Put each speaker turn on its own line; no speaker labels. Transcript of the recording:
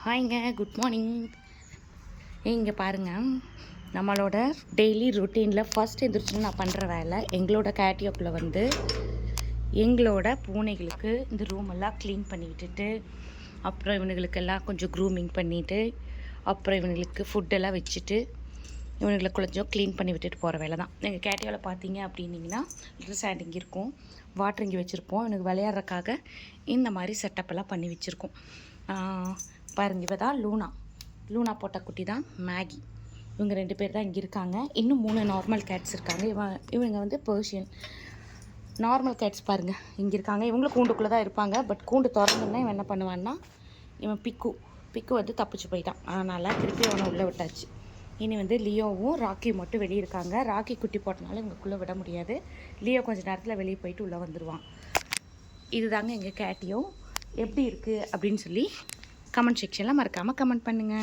ஹாய்ங்க, good morning. இங்கே பாருங்கள், நம்மளோட டெய்லி ரொட்டீனில் ஃபஸ்ட் எந்திரிச்சுன்னு நான் பண்ணுற வேலை எங்களோட கேட்டியோக்குள்ளே வந்து எங்களோட பூனைகளுக்கு இந்த ரூம் எல்லாம் க்ளீன் பண்ணி விட்டுட்டு, அப்புறம் இவனுங்களுக்கெல்லாம் கொஞ்சம் க்ரூமிங் பண்ணிவிட்டு, அப்புறம் இவனுங்களுக்கு ஃபுட்டெல்லாம் வச்சுட்டு இவனுங்களை கொஞ்சம் க்ளீன் பண்ணி விட்டுட்டு போகிற வேலை தான். எங்கள் கேட்டியோவில் பார்த்தீங்க அப்படின்னிங்கன்னா லிட்டில் சாண்டிங் இருக்கும், வாட்டர் இங்கே வச்சுருப்போம். இவனுக்கு விளையாடுறதுக்காக இந்த மாதிரி செட்டப்பெல்லாம் பண்ணி வச்சுருக்கோம். பாருங்கள், இவ தான் லூனா போட்ட குட்டி தான் மேகி. இவங்க 2 பேர் தான் இங்கே இருக்காங்க. இன்னும் 3 நார்மல் கேட்ஸ் இருக்காங்க. இவங்க வந்து பெர்ஷியன். நார்மல் கேட்ஸ் பாருங்கள் இங்கே இருக்காங்க. இவங்களும் கூண்டுக்குள்ளே தான் இருப்பாங்க. பட் கூண்டு திறந்தோன்னே இவன் என்ன பண்ணுவான்னா, இவன் பிக்கு வந்து தப்பிச்சு போயிட்டான். அதனால் திருப்பி அவனை உள்ளே விட்டாச்சு. இனி வந்து லியோவும் ராக்கியும் மட்டும் வெளியே இருக்காங்க. ராக்கி குட்டி போட்டனால இவங்களுக்குள்ளே விட முடியாது. லியோ கொஞ்சம் நேரத்தில் வெளியே போயிட்டு உள்ளே வந்துடுவான். இது தாங்க எங்கள் கேட்டியோ. எப்படி இருக்குது அப்படின்னு சொல்லி கமெண்ட் செக்ஷனில் மறக்காமல் கமெண்ட் பண்ணுங்கள்.